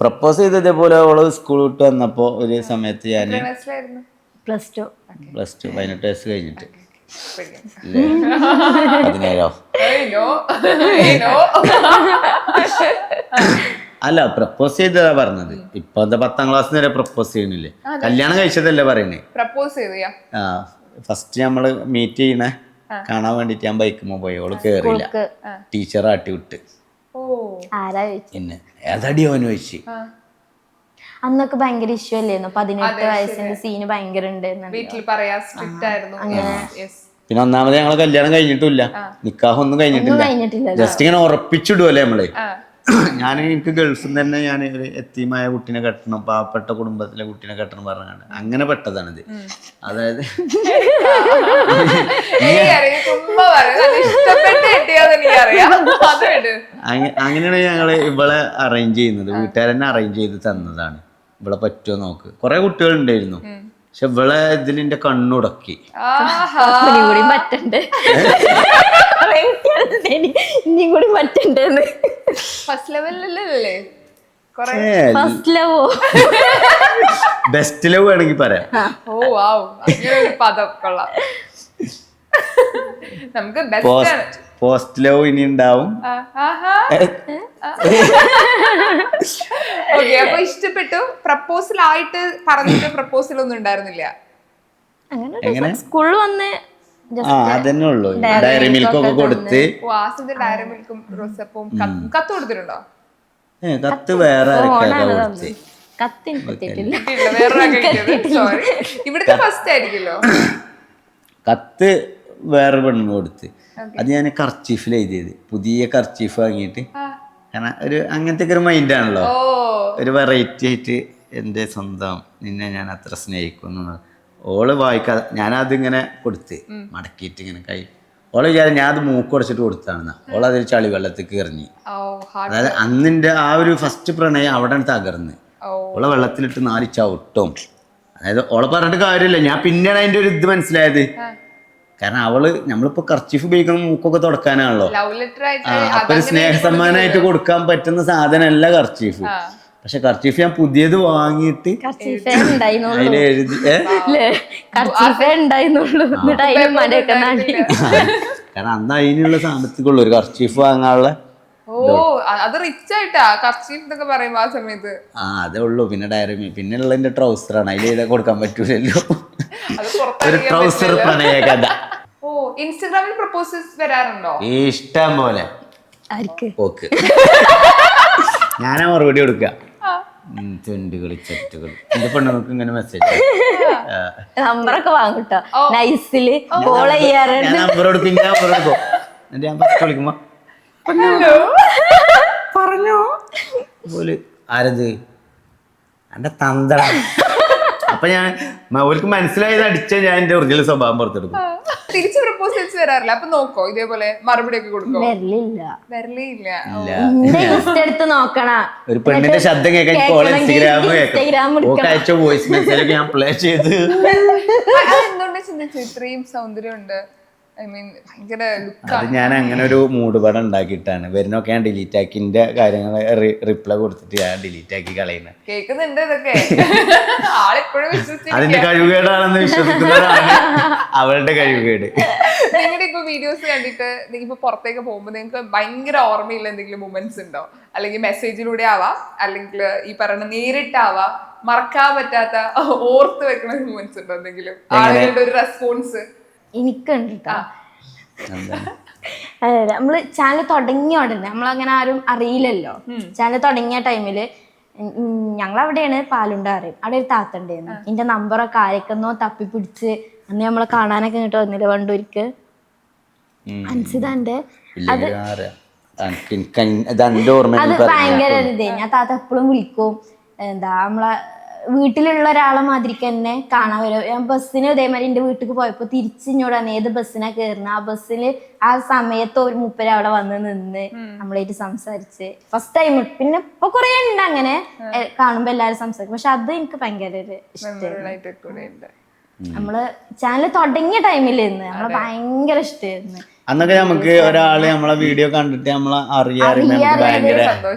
Propose ചെയ്തതേപോലെ അവള് school വിട്ട് വന്നപ്പോ ഒരു സമയത്ത് ഞാൻ +2 18 വയസ്സ് കഴിഞ്ഞിട്ട് 17 അല്ല പ്രപ്പോസ് ചെയ്തതാ പറഞ്ഞത്. ഇപ്പൊ 10ാം ക്ലാസ് വരെ പ്രപ്പോസ് ചെയ്യണില്ലേ, കല്യാണം കഴിച്ചതല്ലേ പറയണേ. ആ ഫസ്റ്റ് നമ്മള് മീറ്റ് ചെയ്യണ കാണാൻ വേണ്ടിട്ട് ഞാൻ ബൈക്കുമ്പോ പോയി. അവള് കേറില്ല, ടീച്ചർ ആട്ടി വിട്ട്. പിന്നെ ഏതടിയോന്ന് ചോദിച്ചു. അന്നൊക്കെ ഭയങ്കര ഇഷ്യൂ അല്ലായിരുന്നു, 18 വയസ്സിന്റെ സീന് ഭയങ്കര ഉണ്ടായിരുന്നു. പിന്നെ ഒന്നാമത് ഞങ്ങളെ കല്യാണം കഴിഞ്ഞിട്ടില്ല, നിക്കാഹൊന്നും കഴിഞ്ഞിട്ടില്ല. ജസ്റ്റ് ഇങ്ങനെ ഉറപ്പിച്ചിടുവല്ലേ നമ്മള്. എനിക്ക് ഗൾഫിൽ നിന്ന് തന്നെ ഞാൻ ഒരു എത്തിമായ കുട്ടീനെ കെട്ടണം, പാവപ്പെട്ട കുടുംബത്തിലെ കുട്ടീനെ കെട്ടണം പറഞ്ഞാണ് അങ്ങനെ പെട്ടതാണിത്. അതായത് അങ്ങനെയാണ് ഞങ്ങള് ഇവളെ അറേഞ്ച് ചെയ്യുന്നത്. വീട്ടുകാരെന്നെ അറേഞ്ച് ചെയ്ത് തന്നതാണ്. ഇവളെ പറ്റുമോ നോക്ക്. കുറെ കുട്ടികൾ ഉണ്ടായിരുന്നു, പക്ഷെ ഇവളെ ഇതിലിന്റെ കണ്ണുടക്കി. ബെസ്റ്റ് ലവ് വേണമെങ്കിൽ പറയാം. പോസ്റ്റ് ലവ് ഇനി ഉണ്ടാവും. അപ്പൊ ഇഷ്ടപ്പെട്ടു. പ്രപ്പോസൽ ആയിട്ട് പറഞ്ഞിട്ട് പ്രപ്പോസൽ ഒന്നും ഉണ്ടായിരുന്നില്ല. സ്കൂളിൽ വന്ന് അതന്നെ ഉള്ളു. ഡയറി മിൽക്ക് ഒക്കെ കൊടുത്ത്. ഡയറി മിൽക്കും റോസപ്പും കത്ത് കൊടുത്തിട്ടുണ്ടോ? കത്ത് വേറെ കൊടുത്ത്. ഇവിടുത്തെ ഫസ്റ്റ് ആയിരിക്കല്ലോ. കത്ത് വേറെ പെണ്ണിന് കൊടുത്ത്. അത് ഞാൻ കർച്ചീഫിൽ എഴുതിയത്. പുതിയ കർച്ചീഫ് വാങ്ങിയിട്ട്, കാരണം ഒരു അങ്ങനത്തെ ഒരു മൈൻഡാണല്ലോ, ഒരു വെറൈറ്റി ആയിട്ട്. എൻ്റെ സ്വന്തം നിന്നെ ഞാൻ അത്ര സ്നേഹിക്കുന്നു. ഓള് വായിക്കാതെ ഞാനതിങ്ങനെ കൊടുത്ത് മടക്കിയിട്ട് ഇങ്ങനെ കൈ. ഓള് വിചാരം ഞാൻ അത് മൂക്കുടച്ചിട്ട് കൊടുത്താണെന്നാ. ഓളതൊരു ചളി വെള്ളത്തിൽ എറിഞ്ഞ്. അതായത് അന്നിൻ്റെ ആ ഒരു ഫസ്റ്റ് പ്രണയം അവിടെ തകർന്ന്. ഓളെ വെള്ളത്തിലിട്ട് 4 ചവിട്ടും. അതായത് ഓളെ പറഞ്ഞിട്ട് കാര്യമില്ല. ഞാൻ പിന്നെയാണ് അതിൻ്റെ ഒരു ഇത് മനസ്സിലായത്. കാരണം അവള് നമ്മളിപ്പോ കർച്ചീഫ് ഉപയോഗിക്കുന്ന മൂക്കൊക്കെ തുടക്കാനാണല്ലോ. അപ്പൊ ഒരു സ്നേഹസമ്മാനമായിട്ട് കൊടുക്കാൻ പറ്റുന്ന സാധനമല്ല കർച്ചീഫ്. പക്ഷെ കർച്ചീഫ് ഞാൻ പുതിയത് വാങ്ങിയിട്ട് അതിൽ എഴുതി കാരണം അന്ന് അതിനുള്ള സാമ്പത്തികമുള്ളൂ ഒരു കർച്ചീഫ് വാങ്ങാനുള്ള. അതേ ഉള്ളൂ. പിന്നെ ഡയറി പിന്നെ ഉള്ളതിന്റെ ട്രൗസറാണ്, അതിൽ എഴുതാൻ കൊടുക്കാൻ പറ്റൂലല്ലോ. ഒരു ട്രൗസർ പ്രണയ കഥ. ഇൻസ്റ്റാഗ്രാമിൽ പ്രപ്പോസൽസ് വരാറുണ്ടോ? ഇഷ്ടം പോലെ. ഓക്കെ, ഞാനാ മറുപടി കൊടുക്കുക. ചെണ്ടുകളി ചെറ്റുകൾ എന്റെ പെണ്ണുങ്ങൾക്ക് ഇങ്ങനെ മെസ്സേജ് നമ്പറൊക്കെ വാങ്ങട്ടോ. ഞാൻ നമ്പർ കൊടുക്കും. എന്നിട്ട് ഞാൻ ഫസ്റ്റ് വിളിക്കുമ്പോ പറഞ്ഞോ പോലെ ആരത് എന്റെ തന്തട. അപ്പൊ ഞാൻ അവർക്ക് മനസ്സിലായത് അടിച്ച ഞാൻ എന്റെ ഒറിജിനൽ സ്വഭാവം പുറത്തെടുക്കും. തിരിച്ച് പ്രപ്പോസൽസ് വരാറില്ല? അപ്പൊ നോക്കോ ഇതേപോലെ മറുപടി ഒക്കെ കൊടുക്കോ? ഒരു പെണ്ണിന്റെ ശബ്ദം കേൾക്കാൻ ഇൻസ്റ്റാഗ്രാം അയച്ച വോയിസ് മെസ്സേജ് ഞാൻ പ്ലേ ചെയ്ത്. അതെന്തുകൊണ്ട് ചിന്തിച്ചു ഇത്രയും സൗന്ദര്യമുണ്ട്? അത് ഞാൻ അങ്ങനെ ഒരു മൂഡ് പടം ഉണ്ടാക്കിയിട്ടാണ്. വരുന്നൊക്കെ ഞാൻ ഡിലീറ്റ് ആക്കി, എന്റെ കാര്യങ്ങൾ റിപ്ലൈ കൊടുത്തിട്ട് ഞാൻ ഡിലീറ്റ് ആക്കി കളയുന്നത്. കേൾക്കുന്നുണ്ട് ഇതൊക്കെ. അതിന്റെ കഴിവുകേടാണെന്ന് വിശ്വസിക്കുന്നതാണ് അവളുടെ കഴിവുകേട്. നിങ്ങളുടെ ഇപ്പൊ വീഡിയോസ് കണ്ടിട്ട് ഇപ്പൊ പുറത്തേക്ക് പോകുമ്പോ നിങ്ങൾക്ക് ഭയങ്കര ഓർമ്മയില്ല എന്തെങ്കിലും മൊമെന്റ്സ് ഉണ്ടോ? അല്ലെങ്കിൽ മെസ്സേജിലൂടെ ആവാം, അല്ലെങ്കിൽ ഈ പറയുന്ന നേരിട്ടാവാം, മറക്കാൻ പറ്റാത്ത ഓർത്ത് വെക്കുന്ന മൊമെന്റ്സ് ഉണ്ടോ എന്തെങ്കിലും? ആളുകളുടെ ഒരു റെസ്പോൺസ് എനിക്കുണ്ട്. അതെ, നമ്മള് ചാനൽ തുടങ്ങിയ ഉടനെ നമ്മളങ്ങനെ ആരും അറിയില്ലല്ലോ. ചാനൽ തുടങ്ങിയ ടൈമില് ഞങ്ങളവിടെയാണ് പാലുണ്ടാറ്. അവിടെ ഒരു താത്ത ഉണ്ടായിരുന്നു. എന്റെ നമ്പറൊക്കെ ആരൊക്കെന്നോ തപ്പിപ്പിടിച്ച് അന്ന് നമ്മളെ കാണാനൊക്കെ ഇങ്ങോട്ട് വന്നില്ല വണ്ടൂരിക്ക്. അൻസിതാന്റെ അത് ഭയങ്കര ഇതേ. ഞാൻ താത്ത എപ്പോഴും വിളിക്കും. നമ്മളെ വീട്ടിലുള്ള ഒരാളെ മാതിരിക്ക് തന്നെ കാണാൻ വരും. ഞാൻ ബസ്സിന് ഇതേമാതിരി എന്റെ വീട്ടിലേക്ക് പോയപ്പോ തിരിച്ചിഞ്ഞോട് വന്ന് ഏത് ബസ്സിനാ കയറുന്ന, ആ ബസ്സില് ആ സമയത്ത് ഒരു മൂപ്പര് അവിടെ വന്ന് നിന്ന് നമ്മളായിട്ട് സംസാരിച്ച് ഫസ്റ്റ് ടൈം. പിന്നെ ഇപ്പൊ കുറെ ഉണ്ട് അങ്ങനെ കാണുമ്പോ എല്ലാരും സംസാരിക്കും. പക്ഷെ അത് എനിക്ക് ഭയങ്കര ഒരു ഇഷ്ടമായിരുന്നു. നമ്മള് ചാനൽ തുടങ്ങിയ ടൈമിൽ നമ്മളെ ഭയങ്കര ഇഷ്ടമായിരുന്നു. അന്നൊക്കെ നമുക്ക് ഒരാള് നമ്മളെ വീഡിയോ കണ്ടിട്ട് നമ്മളെ അറിയാറുണ്ട് നമുക്ക് ഭയങ്കര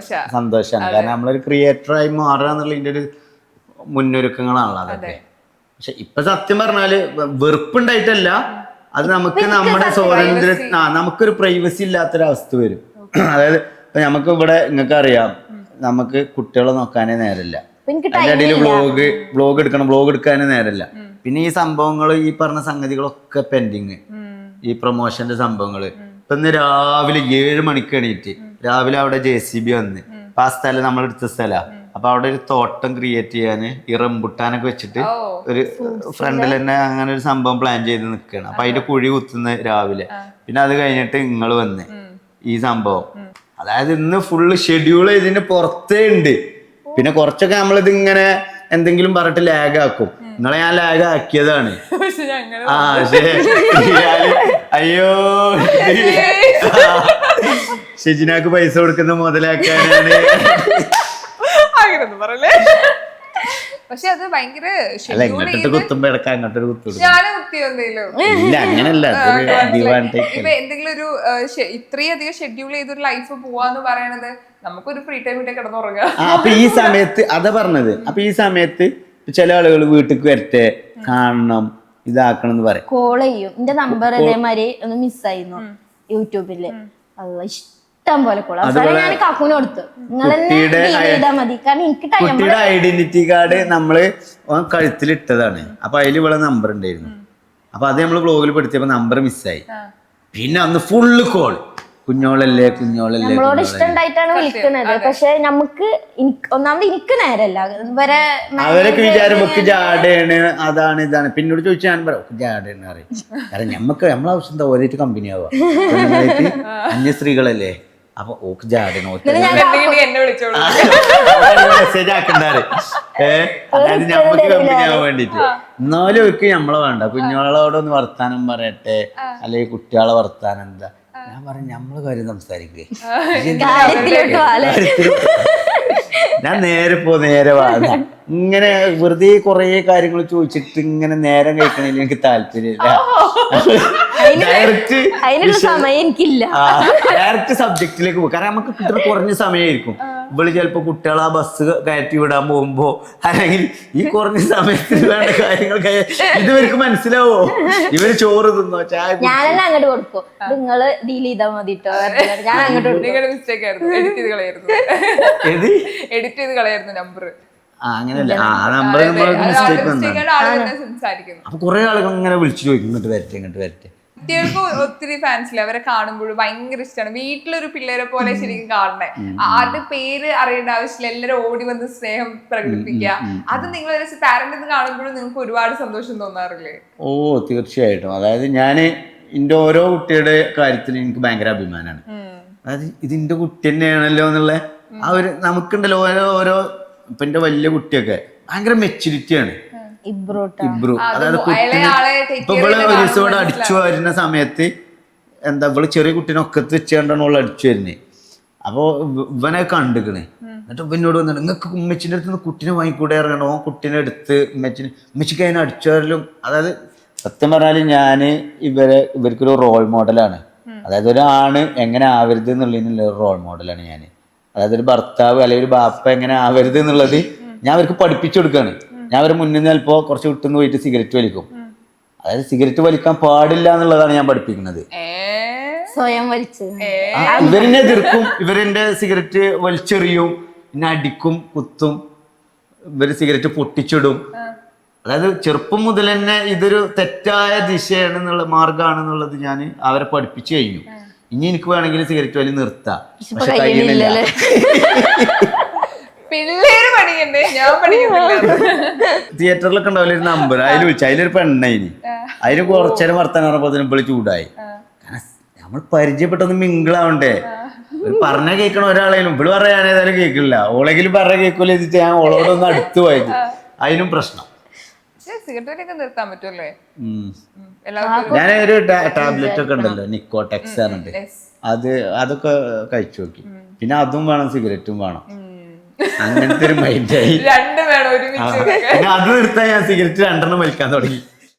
സന്തോഷമാണ്. കാരണം നമ്മളൊരു ക്രിയേറ്ററായി മാറുക എന്നുള്ളതിന്റെ ഒരു മുന്നൊരുക്കങ്ങളാണല്ലോ അതൊക്കെ. പക്ഷെ ഇപ്പൊ സത്യം പറഞ്ഞാല് വെറുപ്പുണ്ടായിട്ടല്ല, അത് നമുക്ക് നമ്മുടെ സ്വാതന്ത്ര്യം നമുക്കൊരു പ്രൈവസി ഇല്ലാത്തൊരവസ്ഥ വരും. അതായത് ഇപ്പൊ നമുക്ക് ഇവിടെ നിങ്ങൾക്ക് അറിയാം, നമുക്ക് കുട്ടികളെ നോക്കാനേ നേരമില്ല. അതിന്റെ ഇടയിൽ വ്ളോഗ് എടുക്കണം, വ്ളോഗ് എടുക്കാനേ നേരമില്ല. പിന്നെ ഈ സംഭവങ്ങൾ, ഈ പറഞ്ഞ സംഗതികളൊക്കെ പെൻഡിങ്, ഈ പ്രൊമോഷന്റെ സംഭവങ്ങള്. ഇപ്പൊ ഇന്ന് രാവിലെ 7 മണിക്ക് എണീറ്റ് രാവിലെ അവിടെ JCB വന്ന്, അപ്പൊ ആ സ്ഥലം നമ്മളെടുത്ത സ്ഥലമാണ്. അപ്പൊ അവിടെ ഒരു തോട്ടം ക്രിയേറ്റ് ചെയ്യാന് ഈ റംബുട്ടാനൊക്കെ വെച്ചിട്ട് ഒരു ഫ്രണ്ടിൽ തന്നെ അങ്ങനെ ഒരു സംഭവം പ്ലാൻ ചെയ്ത് നിൽക്കുകയാണ്. അപ്പൊ അതിന്റെ കുഴി കുത്തുന്ന രാവിലെ. പിന്നെ അത് കഴിഞ്ഞിട്ട് നിങ്ങൾ വന്ന് ഈ സംഭവം, അതായത് ഇന്ന് ഫുള്ള് ഷെഡ്യൂൾ ഇതിന് പുറത്തേ ഉണ്ട്. പിന്നെ കുറച്ചൊക്കെ നമ്മളിത് ഇങ്ങനെ എന്തെങ്കിലും പറഞ്ഞിട്ട് ലാഗ് ആക്കും. നിങ്ങളെ ഞാൻ ലാഗ് ആക്കിയതാണ്. ആ ശരി, അയ്യോ ഷെജിനാക്ക് പൈസ കൊടുക്കുന്ന മുതലാക്കാനാണ്. പക്ഷെ അത് ഭയങ്കര ഇങ്ങോട്ട് കുത്തുമ്പോ ഇടക്ക് അങ്ങോട്ടൊരു കുത്തു. ഇല്ല അങ്ങനല്ല, ഇപ്പൊ എന്തെങ്കിലും ഒരു ഇത്രയധികം ഷെഡ്യൂൾ ചെയ്തൊരു ലൈഫ് പോവാന്ന് പറയണത് നമുക്കൊരു ഫ്രീ ടൈം ഇട്ട് കിടന്നുറങ്ങുക. അപ്പൊ ഈ സമയത്ത് അതാ പറഞ്ഞത്. അപ്പൊ ഈ സമയത്ത് ചില ആളുകൾ വീട്ടിൽ വരട്ടെ, കാണണം, ഇതാക്കണം എന്ന് പറയും, കോൾ ചെയ്യും. എന്റെ നമ്പർ ഇതേമാതിരി ഒന്ന് മിസ്സായിരുന്നു യൂട്യൂബില്. ഇഷ്ടം പോലെ കോൾ. ഞാൻ കാക്കൂന് കൊടുത്തു, നിങ്ങൾ ചെയ്താൽ മതി, കാരണം എനിക്ക് ടൈം. കുട്ടിയുടെ ഐഡന്റിറ്റി കാർഡ് നമ്മള് കഴുത്തിലിട്ടതാണ്. അപ്പൊ അതിൽ ഇവിടെ നമ്പർ ഉണ്ടായിരുന്നു. അപ്പൊ അത് നമ്മള് വ്ളോഗിൽ പെടുത്തിയപ്പോ നമ്പർ മിസ്സായി. പിന്നെ അന്ന് ഫുള്ള് കോൾ, കുഞ്ഞോളല്ലേ കുഞ്ഞോളല്ലേ. നമ്മളോട് ഇഷ്ടണ്ടായിട്ടാണ് വിളിക്കുന്നത്. പക്ഷെ നമുക്ക് ഒന്നാമത് എനിക്ക് നേരല്ല. അവരൊക്കെ വിചാരം ഒക്കെ ജാടയാണ്, അതാണ് ഇതാണ്. പിന്നോട് ചോദിച്ചാൽ ഞാൻ പറയാം ജാടയാണ് അറിയാം. കാരണം ഞമ്മക്ക് നമ്മളെ ആവശ്യം എന്താ ഓരോയിട്ട് കമ്പനി ആവുക, അന്യ സ്ത്രീകളല്ലേ. അപ്പൊ ഓക്ക് ജാടയാണ്, മെസ്സേജ് ആക്കണ്ടാറ്. അതായത് ഞമ്മക്ക് കമ്പനി ആവാൻ വേണ്ടിട്ട്. എന്നാലും അവർക്ക് നമ്മളെ വേണ്ട, കുഞ്ഞോളോടൊന്ന് വർത്താനം പറയട്ടെ, അല്ലെങ്കിൽ കുട്ടികളെ വർത്താനം എന്താ. ഞാൻ പറഞ്ഞു നമ്മള് കാര്യം സംസാരിക്കേ, ഞാൻ നേരെ വാങ്ങ. ഇങ്ങനെ വെറുതെ കൊറേ കാര്യങ്ങൾ ചോദിച്ചിട്ട് ഇങ്ങനെ നേരം കഴിക്കണേൽ എനിക്ക് താല്പര്യമില്ല. ഡയറക്റ്റ് സബ്ജക്റ്റിലേക്ക് പോകും. കാരണം നമുക്ക് കിട്ടുന്ന കുറഞ്ഞ സമയമായിരിക്കും. ഇവള് ചിലപ്പോ കുട്ടികളെ ആ ബസ് കയറ്റി വിടാൻ പോകുമ്പോ, അല്ലെങ്കിൽ ഈ കുറഞ്ഞ സമയത്തിൽ വേണ്ട കാര്യങ്ങൾ ഇതുവർക്ക് മനസ്സിലാവോ? ഇവര് ചോറ് തിന്നോ, ചായ ഞാനെല്ലാം അങ്ങോട്ട് കൊടുക്കും, നിങ്ങള് ഡീൽ ചെയ്താൽ മതി. ഞാൻ അങ്ങോട്ട് എഡിറ്റ് ചെയ്ത് കളയായിരുന്നു നമ്പർ. അങ്ങനെയല്ല, ആ നമ്പർ മിസ്റ്റേക്ക് വന്നതാണ്. അപ്പൊ കുറെ ആളുകൾ ഇങ്ങനെ വിളിച്ചു ചോദിക്കും, ഇങ്ങോട്ട് വരട്ടെ ഇങ്ങോട്ട് വരട്ടെ. കുട്ടികൾക്ക് ഒത്തിരി ഫാൻസില്ല, അവരെ കാണുമ്പോഴും ഭയങ്കര ഇഷ്ടമാണ്. വീട്ടിലൊരു പിള്ളേരെ പോലെ ശരിക്കും കാണണേ. അത് പേര് അറിയേണ്ട ആവശ്യമില്ല, എല്ലാവരും ഓടി വന്ന് സ്നേഹം പ്രകടിപ്പിക്കുക. അത് നിങ്ങൾ പാരന്റ് കാണുമ്പോഴും നിങ്ങൾക്ക് ഒരുപാട് സന്തോഷം തോന്നാറില്ലേ? ഓ തീർച്ചയായിട്ടും. അതായത് ഞാന് എന്റെ ഓരോ കുട്ടിയുടെ കാര്യത്തിൽ എനിക്ക് ഭയങ്കര അഭിമാനമാണ്. അതായത് ഇതിന്റെ കുട്ടി തന്നെയാണല്ലോ എന്നുള്ള ആ ഒരു നമുക്കുണ്ടല്ലോ. ഓരോ ഇപ്പൊ എന്റെ വലിയ കുട്ടിയൊക്കെ ഭയങ്കര മെച്യൂരിറ്റിയാണ്. ഇബ്രു അതായത് ഇപ്പൊ ഇവള് ഒരു ദിവസം ഇവിടെ അടിച്ചു വരുന്ന സമയത്ത് എന്താ, ഇവള് ചെറിയ കുട്ടീനെ ഒക്കത്ത് വെച്ചാണ്ടാണ് അവള് അടിച്ചു വരുന്നത്. അപ്പൊ ഇവനെ കണ്ടിക്കണേ. എന്നിട്ട് ഇവനോട് വന്നിട്ട് നിങ്ങൾക്ക് ഉമ്മച്ചിന്റെ അടുത്ത് നിന്ന് കുട്ടീനെ വാങ്ങിക്കൂടെ ഇറങ്ങണോ, കുട്ടീനെ എടുത്ത് ഉമ്മച്ചിക്ക് അതിനെ അടിച്ചു വരലും. അതായത് സത്യം പറഞ്ഞാല് ഞാന് ഇവർക്കൊരു റോൾ മോഡലാണ്. അതായത് ഒരാണ് എങ്ങനെ ആവരുത് എന്നുള്ളതിനുള്ള ഒരു റോൾ മോഡലാണ് ഞാൻ. അതായത് ഒരു ഭർത്താവ് അല്ലെങ്കിൽ ഒരു ബാപ്പ എങ്ങനെ ആവരുത് എന്നുള്ളത് ഞാൻ അവർക്ക് പഠിപ്പിച്ചു കൊടുക്കുകയാണ്. ഞാൻ അവരെ മുന്നിൽ നിന്ന് ചിലപ്പോൾ കുറച്ച് വിട്ടുന്ന് പോയിട്ട് സിഗരറ്റ് വലിക്കും. അതായത് സിഗരറ്റ് വലിക്കാൻ പാടില്ല എന്നുള്ളതാണ് ഞാൻ പഠിപ്പിക്കുന്നത്. സ്വയം വലിച്ചു ഇവരെന്നെ എതിർക്കും, ഇവരെന്റെ സിഗരറ്റ് വലിച്ചെറിയും, എന്നെ അടിക്കും, കുത്തും, ഇവര് സിഗരറ്റ് പൊട്ടിച്ചിടും. അതായത് ചെറുപ്പം മുതൽ തന്നെ ഇതൊരു തെറ്റായ ദിശയാണെന്നുള്ള മാർഗമാണെന്നുള്ളത് ഞാൻ അവരെ പഠിപ്പിച്ചു കഴിഞ്ഞു. ഇനി എനിക്ക് വേണമെങ്കിൽ സിഗരറ്റ് വലി നിർത്താം, പക്ഷെ കഴിയുന്നില്ല. പിള്ളേര് പഠിക്കണ്ടേ, ഞാൻ പഠിക്കുന്നില്ല. തിയേറ്ററിലൊക്കെ ഉണ്ടാവില്ല ഒരു നമ്പർ, അതിൽ വിളിച്ചു. അതിലൊരു പെണ്ണയിന്, അതിന് കുറച്ചേരം വർത്താനം പറഞ്ഞപ്പോ ഇവള് ചൂടായി. കാരണം നമ്മൾ പരിചയപ്പെട്ടൊന്ന് മിങ്കിളാവണ്ടേ. പറഞ്ഞ കേൾക്കണ ഒരാളേലും ഇവള് പറയാൻ ഏതായാലും കേൾക്കില്ല, ഓളെങ്കിലും പറഞ്ഞ കേൾക്കൂല എത്തിട്ട് ഞാൻ ഓളോടൊന്ന് അടുത്ത് പോയത്. അതിനും പ്രശ്നം. നിർത്താൻ പറ്റുമല്ലേ? ഞാനൊരു ടാബ്ലറ്റ് ഒക്കെ ഉണ്ടല്ലോ, നിക്കോടെക്സ് പറഞ്ഞിട്ട്, അതൊക്കെ കഴിച്ചു നോക്കി. പിന്നെ അതും വേണം, സിഗരറ്റും വേണം. അങ്ങനത്തെ ഒരു മൈൻഡായി. രണ്ടും വേണം ഒരുമിച്ച്. പിന്നെ അത് നിർത്താൻ ഞാൻ സിഗരറ്റ് 2 വലിക്കാൻ തുടങ്ങി.